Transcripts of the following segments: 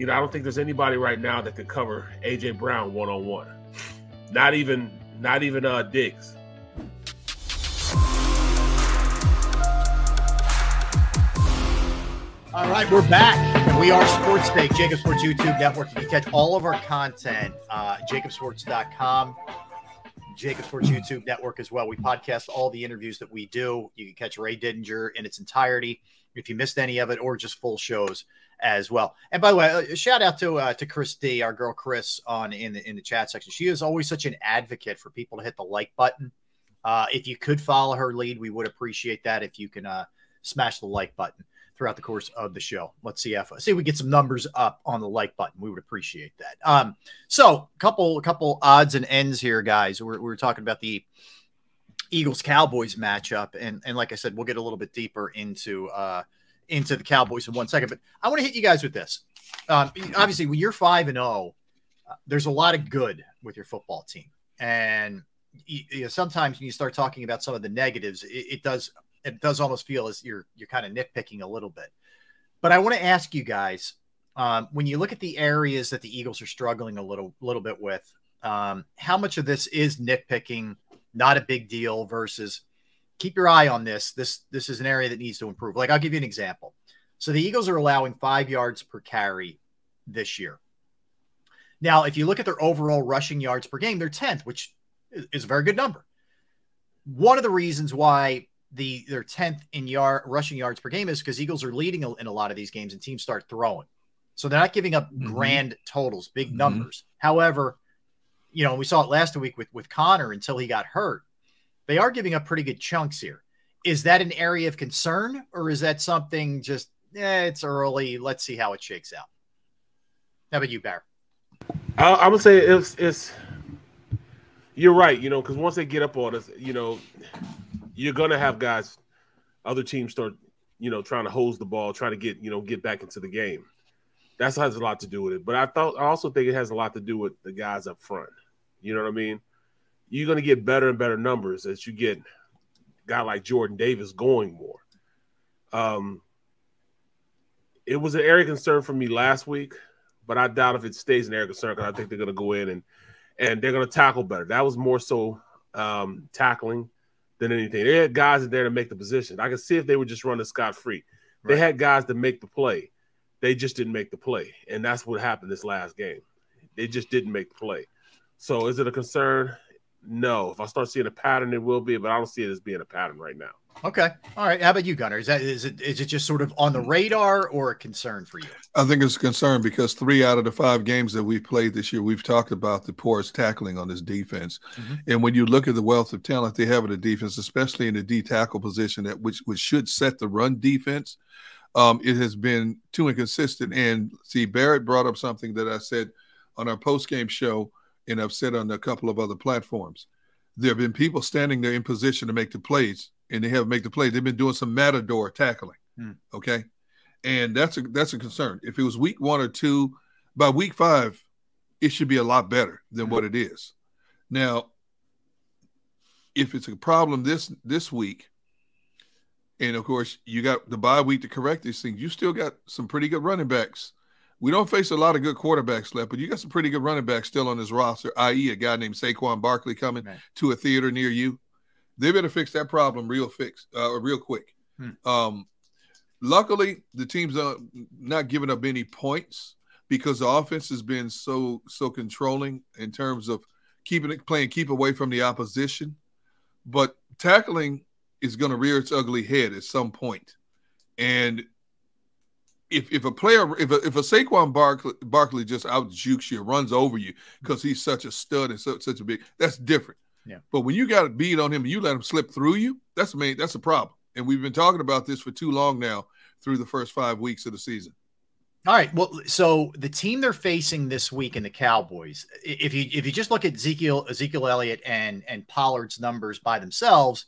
I don't think there's anybody right now that could cover A.J. Brown one-on-one. Not even Diggs. All right, we're back. We are Sports Take, JAKIB Sports YouTube Network. You can catch all of our content, jakibsports.com, JAKIB Sports YouTube Network as well. We podcast all the interviews that we do. You can catch Ray Didinger in its entirety if you missed any of it, or just full shows as well. And by the way, a shout out to Chris D, our girl Chris, in the chat section. She is always such an advocate for people to hit the like button. If you could follow her lead, we would appreciate that. If you can smash the like button throughout the course of the show. Let's see if we get some numbers up on the like button. We would appreciate that. So couple odds and ends here, guys. We're talking about the Eagles Cowboys matchup, and like I said, we'll get a little bit deeper into the Cowboys in 1 second. But I want to hit you guys with this. Obviously, when you're 5-0, there's a lot of good with your football team, and sometimes when you start talking about some of the negatives, it does almost feel as you're kind of nitpicking a little bit. But I want to ask you guys, when you look at the areas that the Eagles are struggling a little bit with, how much of this is nitpicking, not a big deal, versus keep your eye on this. This is an area that needs to improve. Like, I'll give you an example. So the Eagles are allowing 5 yards per carry this year. Now, if you look at their overall rushing yards per game, they're 10th, which is a very good number. One of the reasons why they're 10th in rushing yards per game is because Eagles are leading in a lot of these games and teams start throwing. So they're not giving up grand totals, big numbers. However, we saw it last week with Connor until he got hurt. They are giving up pretty good chunks here. Is that an area of concern, or is that something just, it's early, let's see how it shakes out? How about you, Barrett? I would say it's you're right, because once they get up on us, you're going to have guys, other teams start, trying to hose the ball, trying to get back into the game. That has a lot to do with it. But I also think it has a lot to do with the guys up front. You know what I mean? You're going to get better and better numbers as you get a guy like Jordan Davis going more. It was an area of concern for me last week, but I doubt if it stays an area of concern, because I think they're going to go in and they're going to tackle better. That was more so tackling than anything. They had guys in there to make the position. I could see if they were just running scot-free. Right. They had guys to make the play. They just didn't make the play, and that's what happened this last game. They just didn't make the play. So is it a concern? No. If I start seeing a pattern, it will be, but I don't see it as being a pattern right now. Okay. All right. How about you, Gunnar? Is it just sort of on the radar, or a concern for you? I think it's a concern because 3 out of the 5 games that we've played this year, we've talked about the poorest tackling on this defense. And when you look at the wealth of talent they have in the defense, especially in the D tackle position, which should set the run defense, it has been too inconsistent. And see, Barrett brought up something that I said on our postgame show, and I've said on a couple of other platforms. There have been people standing there in position to make the plays, and they haven't made the play. They've been doing some matador tackling, okay? And that's a concern. If it was week 1 or 2, by week 5, it should be a lot better than what it is. Now, if it's a problem this week, and, of course, you got the bye week to correct these things, you still got some pretty good running backs. We don't face a lot of good quarterbacks left, but you got some pretty good running backs still on this roster, i.e. a guy named Saquon Barkley coming to a theater near you. They better fix that problem real quick. Luckily, the team's not giving up any points because the offense has been so controlling in terms of keep away from the opposition. But tackling is going to rear its ugly head at some point. And if a Saquon Barkley just out jukes you, runs over you because he's such a stud and such a big, that's different. Yeah. But when you got a beat on him and you let him slip through you, that's a problem. And we've been talking about this for too long now through the first 5 weeks of the season. All right. Well, so the team they're facing this week in the Cowboys, if you just look at Ezekiel Elliott and Pollard's numbers by themselves,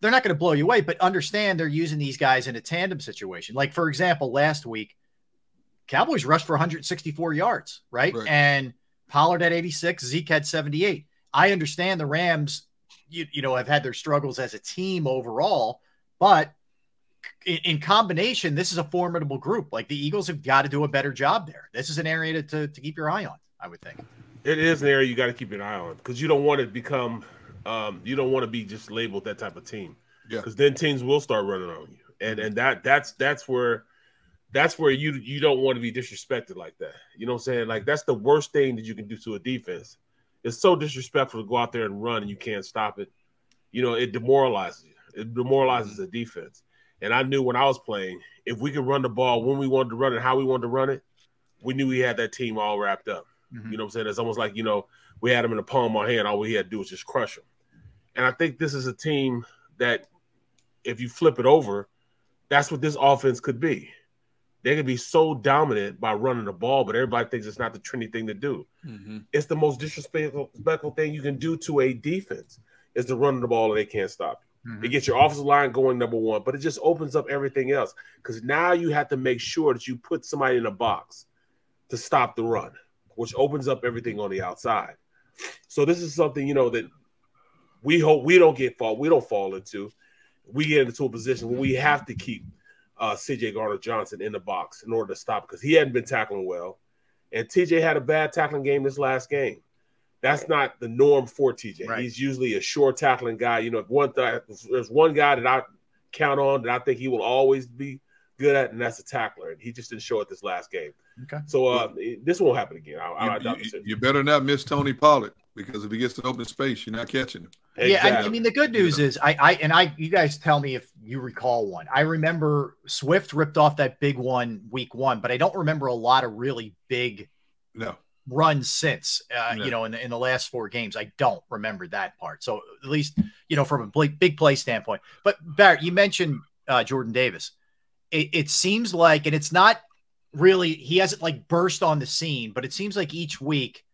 they're not going to blow you away, but understand they're using these guys in a tandem situation. Like, for example, last week, Cowboys rushed for 164 yards, right? And Pollard had 86, Zeke had 78. I understand the Rams, have had their struggles as a team overall, but in combination, this is a formidable group. Like the Eagles have got to do a better job there. This is an area to keep your eye on, I would think. It is an area you got to keep an eye on because you don't want to become you don't want to be just labeled that type of team. Yeah. Because then teams will start running on you. And that's where you don't want to be disrespected like that. You know what I'm saying? Like that's the worst thing that you can do to a defense. It's so disrespectful to go out there and run and you can't stop it. You know, it demoralizes you. It demoralizes the defense. And I knew when I was playing, if we could run the ball when we wanted to run it, how we wanted to run it, we knew we had that team all wrapped up. Mm-hmm. You know what I'm saying? It's almost like, you know, we had them in the palm of our hand. All we had to do was just crush them. And I think this is a team that if you flip it over, that's what this offense could be. They could be so dominant by running the ball, but everybody thinks it's not the trendy thing to do. Mm-hmm. It's the most disrespectful thing you can do to a defense is to run the ball and they can't stop you. Mm-hmm. It gets your offensive line going, number one, but it just opens up everything else because now you have to make sure that you put somebody in a box to stop the run, which opens up everything on the outside. So this is something, you know, that we hope we don't fall into. We get into a position where we have to keep C.J. Gardner-Johnson in the box in order to stop because he hadn't been tackling well. And T.J. had a bad tackling game this last game. That's not the norm for T.J. Right. He's usually a short tackling guy. You know, there's one guy that I count on that I think he will always be good at, and that's a tackler. And he just didn't show it this last game. Okay. So this won't happen again. You better not miss Tony Pollard because if he gets an open space, you're not catching him. Exactly. Yeah, I mean the good news is you guys tell me if you recall one. I remember Swift ripped off that big one week 1, but I don't remember a lot of really big runs since you know in the last 4 games. I don't remember that part. So at least you know from a big play standpoint. But Barrett, you mentioned Jordan Davis. It seems like, and it's not really, he hasn't like burst on the scene, but it seems like each week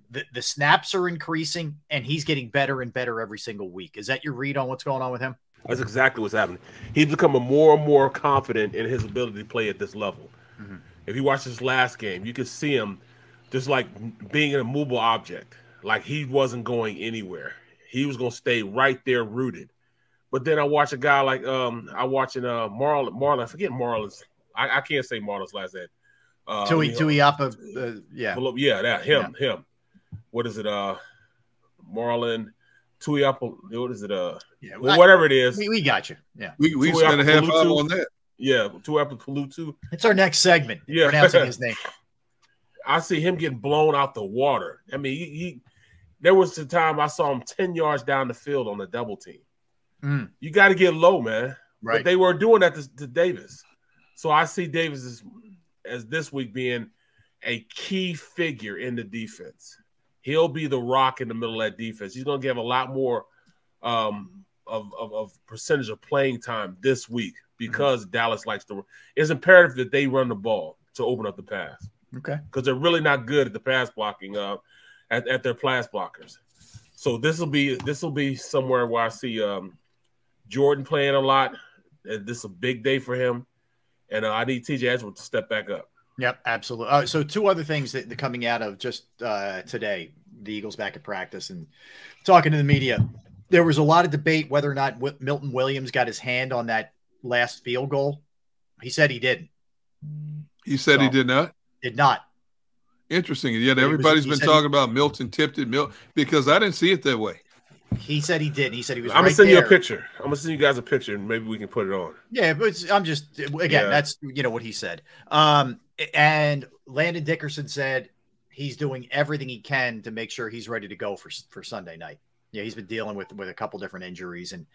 the snaps are increasing and he's getting better and better every single week. Is that your read on what's going on with him? That's exactly what's happening. He's becoming more and more confident in his ability to play at this level. Mm-hmm. If you watch this last game, you could see him just like being an immovable object. Like he wasn't going anywhere. He was going to stay right there rooted. But then I watch a guy like I'm watching Marlon. I forget Marlon's. I can't say Marlon's last name. Tuiapa. Yeah, him. What is it? Marlon Tuiapa. What is it? Whatever it is. We got you. Yeah, we spent a half hour on that. Yeah, Tuiapa Palutu. It's our next segment. Yeah, pronouncing his name. I see him getting blown out the water. I mean, he there was a time I saw him 10 yards down the field on a double team. You got to get low, man. Right. But they were doing that to Davis. So I see Davis as this week being a key figure in the defense. He'll be the rock in the middle of that defense. He's going to give a lot more of percentage of playing time this week because Dallas likes to – it's imperative that they run the ball to open up the pass. Okay. Because they're really not good at the pass blocking at their pass blockers. So this will be somewhere where I see Jordan playing a lot. This is a big day for him. And I need TJ Edwards to step back up. Yep, absolutely. So 2 other things that coming out of just today, the Eagles back at practice and talking to the media. There was a lot of debate whether or not Milton Williams got his hand on that last field goal. He said he didn't. He said he did not? Did not. Interesting. Yet everybody's been talking about Milton tipped it, because I didn't see it that way. He said he did. He said he was. I'm gonna send you a picture. I'm gonna send you guys a picture, and maybe we can put it on. Yeah, but I'm just that's what he said. And Landon Dickerson said he's doing everything he can to make sure he's ready to go for Sunday night. Yeah, he's been dealing with a couple different injuries, and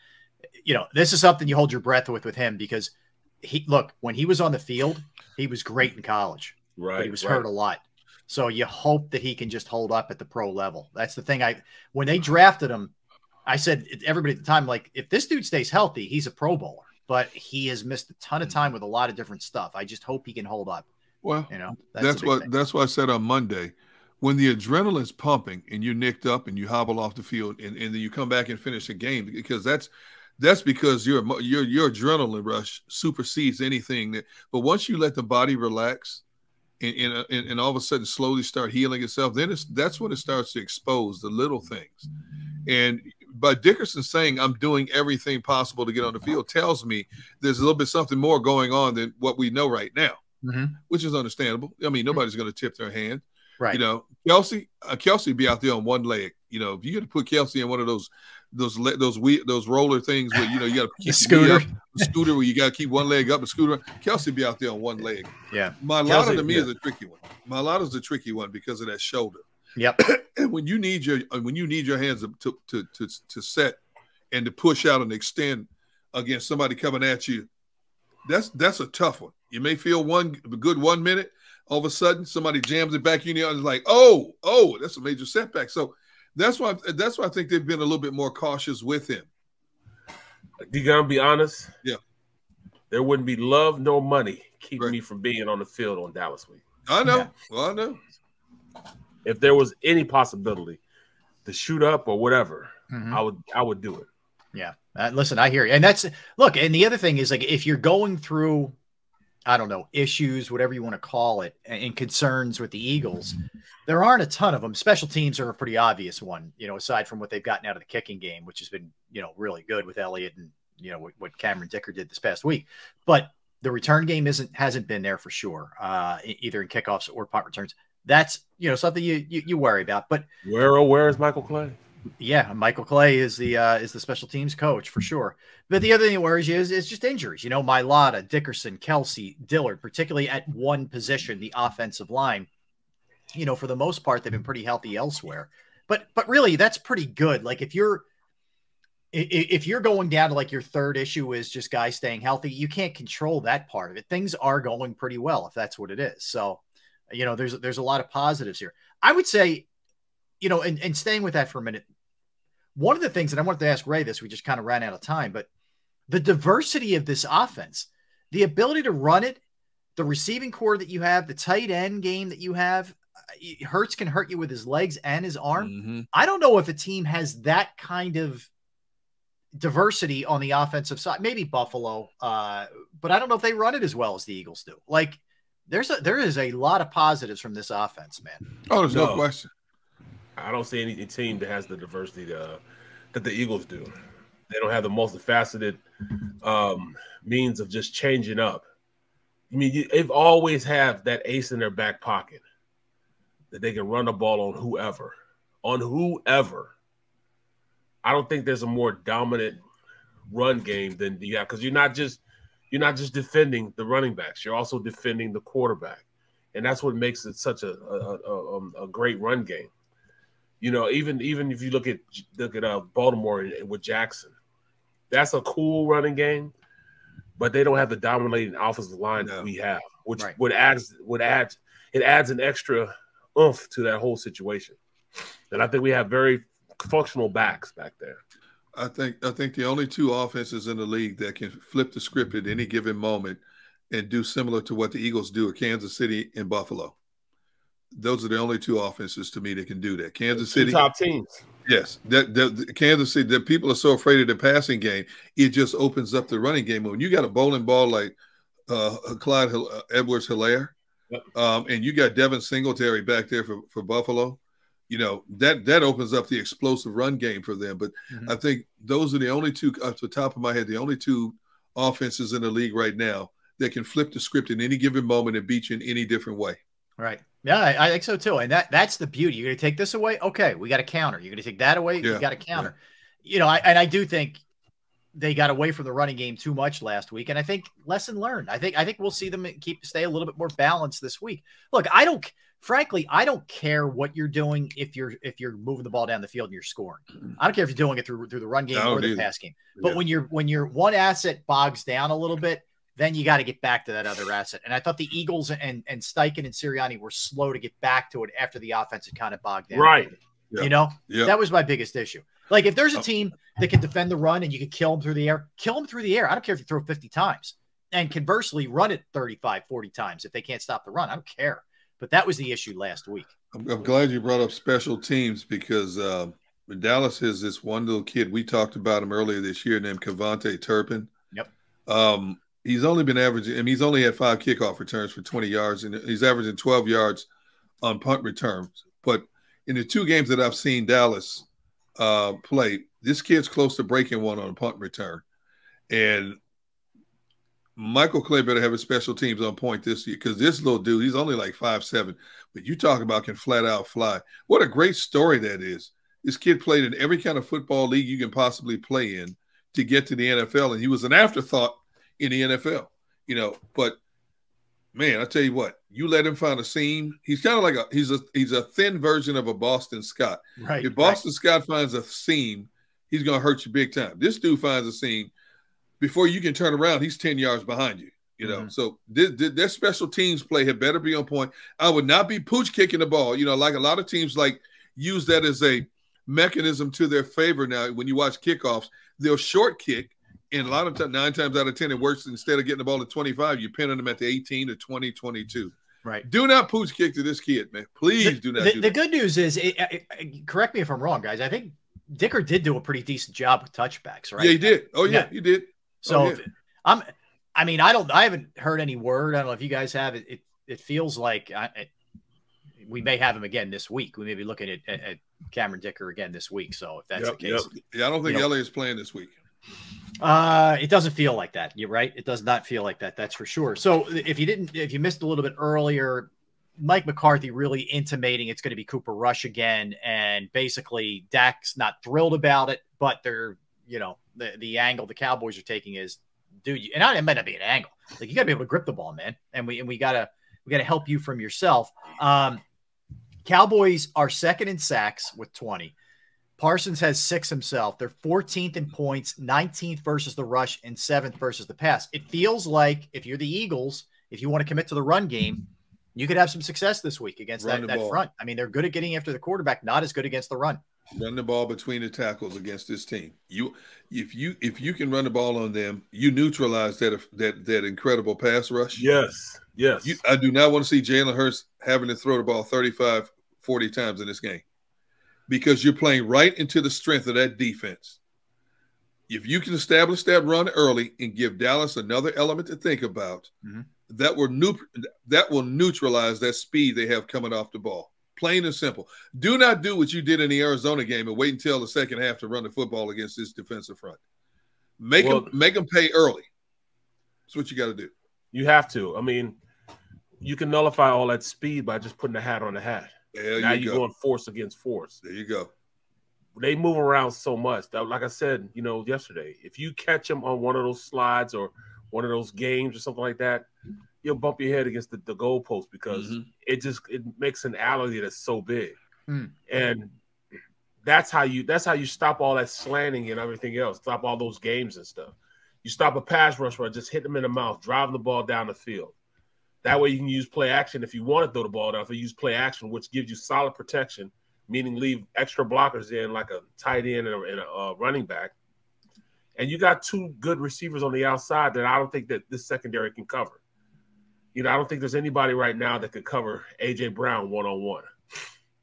this is something you hold your breath with him because when he was on the field, he was great in college, right? But he was hurt a lot. So you hope that he can just hold up at the pro level. That's the thing. When they drafted him, I said everybody at the time, like, if this dude stays healthy, he's a Pro Bowler. But he has missed a ton of time with a lot of different stuff. I just hope he can hold up. Well, that's what I said on Monday. When the adrenaline's pumping and you're nicked up and you hobble off the field and then you come back and finish the game, because that's because your adrenaline rush supersedes anything. But once you let the body relax and all of a sudden slowly start healing itself, then that's when it starts to expose the little things. And by Dickerson saying I'm doing everything possible to get on the field tells me there's a little bit something more going on than what we know right now, which is understandable. I mean, nobody's going to tip their hand. Right. You know, Kelsey be out there on one leg. You know, if you got to put Kelsey in one of those roller things where, you know, you got to keep the scooter where you got to keep one leg up the scooter. Kelsey be out there on one leg. Yeah. Mailata to me is a tricky one. Mailata's a tricky one because of that shoulder. Yep. And when you need your hands to set and to push out and extend against somebody coming at you, that's a tough one. You may feel a good 1 minute. All of a sudden, somebody jams it back in there and is like, oh, that's a major setback. So that's why I think they've been a little bit more cautious with him. You gonna be honest? Yeah. There wouldn't be love nor money keeping me from being on the field on Dallas week. I know. Yeah. Well, I know. If there was any possibility to shoot up or whatever, I would do it. Yeah. Listen, I hear you. And and the other thing is, like, if you're going through, I don't know, issues, whatever you want to call it, and concerns with the Eagles, there aren't a ton of them. Special teams are a pretty obvious one, you know, aside from what they've gotten out of the kicking game, which has been, you know, really good with Elliott and, you know, what Cameron Dicker did this past week. But the return game hasn't been there for sure, either in kickoffs or punt returns. That's, you know, something you worry about. But where is Michael Clay? Yeah, Michael Clay is the special teams coach for sure. But the other thing that worries you is just injuries. You know, Mailata, Dickerson, Kelsey, Dillard, particularly at one position, the offensive line. You know, for the most part, they've been pretty healthy elsewhere. But really, that's pretty good. Like, if you're going down to, like, your third issue is just guys staying healthy, you can't control that part of it. Things are going pretty well if that's what it is. So, you know, there's a lot of positives here. I would say, you know, and staying with that for a minute, one of the things, and I wanted to ask Ray this, we just kind of ran out of time, but the diversity of this offense, the ability to run it, the receiving core that you have, the tight end game that you have, Hurts can hurt you with his legs and his arm. I don't know if a team has that kind of diversity on the offensive side. Maybe Buffalo, but I don't know if they run it as well as the Eagles do. Like, there is a lot of positives from this offense, man. Oh, there's no question. I don't see any team that has the diversity that the Eagles do. They don't have the multifaceted means of just changing up. I mean, they've always have that ace in their back pocket that they can run the ball on whoever. I don't think there's a more dominant run game than the because you're not just defending the running backs. You're also defending the quarterback, and that's what makes it such a great run game. You know, even if you look at Baltimore with Jackson, that's a cool running game, but they don't have the dominating offensive line that we have, which adds an extra oomph to that whole situation. And I think we have very functional backs back there. I think the only two offenses in the league that can flip the script at any given moment and do similar to what the Eagles do are Kansas City and Buffalo. Those are the only two offenses to me that can do that. Kansas City, top teams. Yes, that Kansas City. That people are so afraid of the passing game, it just opens up the running game. When you got a bowling ball like Clyde Edwards-Helaire, and you got Devin Singletary back there for Buffalo, you know that opens up the explosive run game for them. But I think those are the only two, off the top of my head, the only two offenses in the league right now that can flip the script in any given moment and beat you in any different way. Right. Yeah, I think so too. And that's the beauty. You're going to take this away? Okay, we got a counter. You're going to take that away? You got a counter. Yeah. You know, I do think they got away from the running game too much last week. And I think lesson learned. I think we'll see them stay a little bit more balanced this week. Look, I don't care what you're doing if you're moving the ball down the field and you're scoring. I don't care if you're doing it through the run game or the pass game. But when your one asset bogs down a little bit, then you got to get back to that other asset. And I thought the Eagles and Steichen and Sirianni were slow to get back to it after the offense had kind of bogged down. Right. You know, that was my biggest issue. Like, if there's a team that can defend the run and you can kill them through the air, kill them through the air. I don't care if you throw 50 times. And conversely, run it 35, 40 times if they can't stop the run. I don't care. But that was the issue last week. I'm glad you brought up special teams because Dallas has this one little kid. We talked about him earlier this year named Kevontae Turpin. Yep. He's only been averaging, and he's only had 5 kickoff returns for 20 yards, and he's averaging 12 yards on punt returns. But in the 2 games that I've seen Dallas play. This kid's close to breaking one on a punt return. And Michael Clay better have his special teams on point this year, because this little dude, he's only like 5'7", but you talk about can flat out fly. What a great story that is. This kid played in every kind of football league you can possibly play in to get to the NFL, and he was an afterthought in the NFL, but man, I tell you what, you let him find a seam. He's kind of like he's a thin version of a Boston Scott. Right. If Boston Scott finds a seam, he's going to hurt you big time. This dude finds a seam. Before you can turn around, he's 10 yards behind you, So their special teams play had better be on point. I would not be pooch kicking the ball, like a lot of teams use that as a mechanism to their favor. Now, when you watch kickoffs, they'll short kick, and a lot of times, 9 times out of 10, it works. Instead of getting the ball at 25, you're pinning them at the 18 to 20, 22. Right. Do not pooch kick to this kid, man. Please do not. The good news is, correct me if I'm wrong, guys. I think Dicker did do a pretty decent job with touchbacks, right? Yeah, he did. Oh, yeah, he did. So I haven't heard any word. I don't know if you guys have it. It feels like we may have him again this week. We may be looking at Cameron Dicker again this week. So if that's the case, yeah, I don't think Elliott's playing this week. It doesn't feel like that. You're right. It does not feel like that. That's for sure. So if you missed a little bit earlier, Mike McCarthy really intimating it's going to be Cooper Rush again, and basically Dak's not thrilled about it, but they're the angle the Cowboys are taking is, dude, and it might not be an angle. Like, you got to be able to grip the ball, man, and we gotta help you from yourself. Cowboys are second in sacks with 20. Parsons has 6 himself. They're 14th in points, 19th versus the rush, and 7th versus the pass. It feels like if you're the Eagles, if you want to commit to the run game, you could have some success this week against that front. I mean, they're good at getting after the quarterback, not as good against the run. Run the ball between the tackles against this team. If you can run the ball on them, you neutralize that incredible pass rush. Yes. I do not want to see Jalen Hurts having to throw the ball 35, 40 times in this game, because you're playing right into the strength of that defense. If you can establish that run early and give Dallas another element to think about, that will neutralize that speed they have coming off the ball. Plain and simple. Do not do what you did in the Arizona game and wait until the second half to run the football against this defensive front. Make them pay early. That's what you got to do. You have to. I mean, you can nullify all that speed by just putting a hat on the hat. Now you're going force against force. There you go. They move around so much. Like I said, yesterday, if you catch them on one of those slides or one of those games or something like that, you'll bump your head against the goalpost, because it makes an alley that's so big. And that's how you stop all that slanting and everything else. Stop all those games and stuff. You stop a pass rush by just hitting them in the mouth, driving the ball down the field. That way you can use play action if you want to throw the ball down. If you use play action, which gives you solid protection, meaning leave extra blockers in like a tight end and a running back. And you got 2 good receivers on the outside that I don't think that this secondary can cover. I don't think there's anybody right now that could cover A.J. Brown one-on-one.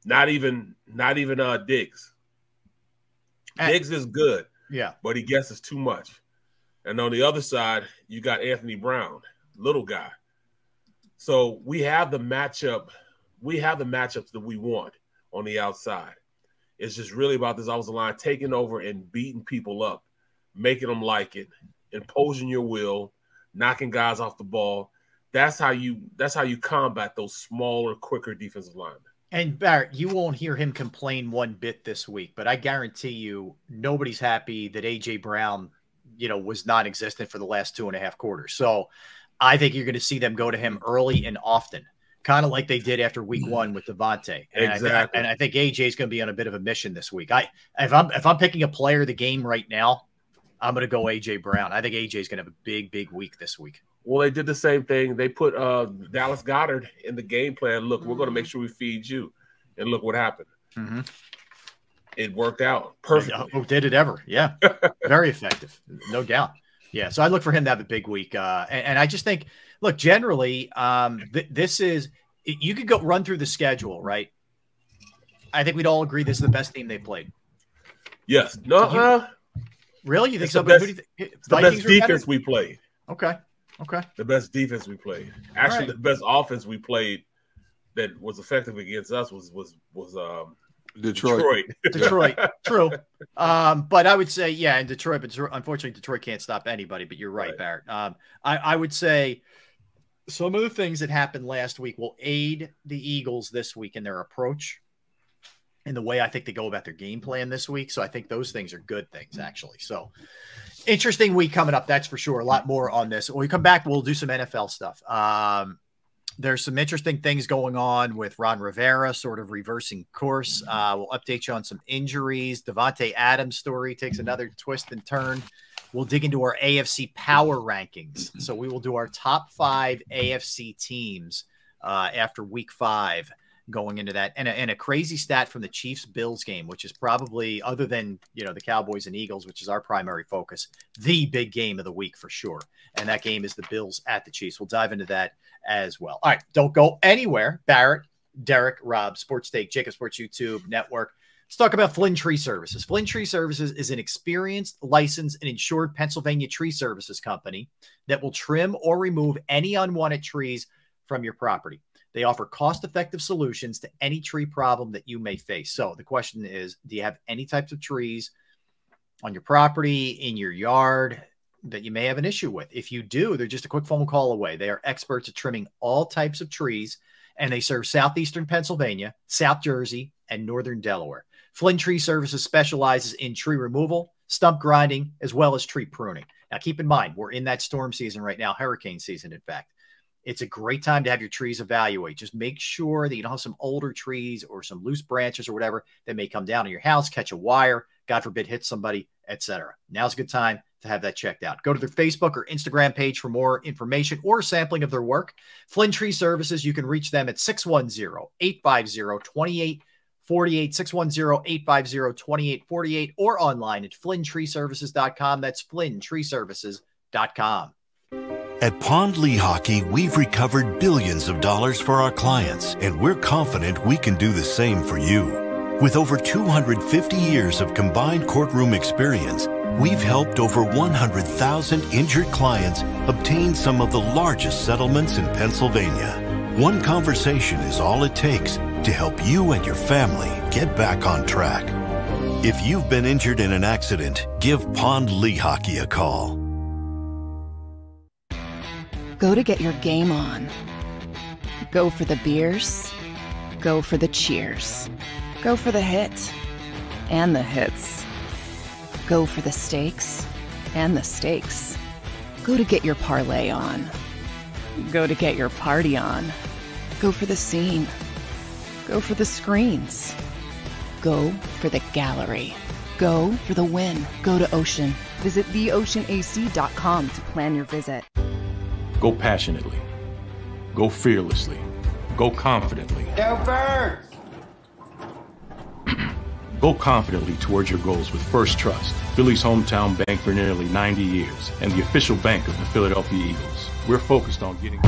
Not even Diggs. Diggs is good, but he guesses too much. And on the other side, you got Anthony Brown, little guy. So we have the matchup. We have the matchups that we want on the outside. It's just really about this offensive line taking over and beating people up, making them like it, imposing your will, knocking guys off the ball. That's how you combat those smaller, quicker defensive linemen. And Barrett, you won't hear him complain one bit this week, but I guarantee you nobody's happy that A.J. Brown, was non-existent for the last 2.5 quarters. So I think you're going to see them go to him early and often, kind of like they did after week 1 with Devontae. And I think A.J. is going to be on a bit of a mission this week. If I'm picking a player of the game right now, I'm going to go A.J. Brown. I think A.J. is going to have a big, big week this week. Well, they did the same thing. They put Dallas Goedert in the game plan. Look, we're going to make sure we feed you. And look what happened. It worked out perfectly. Oh, did it ever? Yeah. Very effective. No doubt. Yeah. So I look for him to have a big week. And I just think, look, generally, this is – you could go run through the schedule, right? I think we'd all agree this is the best team they played. Yes. No. Really? You think so? The best defense we played. Okay. The best defense we played. Actually, the best offense we played that was effective against us was Detroit. True. But I would say, yeah, in Detroit, but unfortunately, Detroit can't stop anybody. But you're right, Barrett. I would say some of the things that happened last week will aid the Eagles this week in their approach and the way I think they go about their game plan this week. So I think those things are good things, actually. So interesting week coming up, that's for sure. A lot more on this. When we come back, we'll do some NFL stuff. There's some interesting things going on with Ron Rivera sort of reversing course. We'll update you on some injuries. Devontae Adams' story takes another twist and turn. We'll dig into our AFC power rankings. So we will do our top 5 AFC teams after week 5 going into that. And a crazy stat from the Chiefs-Bills game, which is probably, other than, the Cowboys and Eagles, which is our primary focus, the big game of the week for sure. And that game is the Bills at the Chiefs. We'll dive into that as well. All right, don't go anywhere. Barrett, Derrick, Rob, Sports Take, JAKIB Sports YouTube Network. Let's talk about Flynn Tree Services. Flynn Tree Services is an experienced, licensed, and insured Pennsylvania tree services company that will trim or remove any unwanted trees from your property. They offer cost-effective solutions to any tree problem that you may face. So the question is, do you have any types of trees on your property, in your yard, that you may have an issue with? If you do, they're just a quick phone call away. They are experts at trimming all types of trees, and they serve southeastern Pennsylvania, South Jersey, and northern Delaware. Flynn Tree Services specializes in tree removal, stump grinding, as well as tree pruning. Now, keep in mind, we're in that storm season right now, hurricane season, in fact. It's a great time to have your trees evaluate. Just make sure that you don't have some older trees or some loose branches or whatever that may come down on your house, catch a wire, God forbid, hit somebody, etc. Now's a good time to have that checked out. Go to their Facebook or Instagram page for more information or sampling of their work. Flynn Tree Services, you can reach them at 610-850-2848, 610-850-2848, or online at flynntreeservices.com. That's flynntreeservices.com. At Pond Lehocky, we've recovered billions of dollars for our clients, and we're confident we can do the same for you. With over 250 years of combined courtroom experience, we've helped over 100,000 injured clients obtain some of the largest settlements in Pennsylvania. One conversation is all it takes to help you and your family get back on track. If you've been injured in an accident, give Pond Lehocky a call. Go to get your game on. Go for the beers. Go for the cheers. Go for the hit and the hits. Go for the stakes and the stakes. Go to get your parlay on. Go to get your party on. Go for the scene. Go for the screens. Go for the gallery. Go for the win. Go to Ocean. Visit theoceanac.com to plan your visit. Go passionately. Go fearlessly. Go confidently. Go Birds! Go confidently towards your goals with First Trust, Philly's hometown bank for nearly 90 years, and the official bank of the Philadelphia Eagles. We're focused on getting...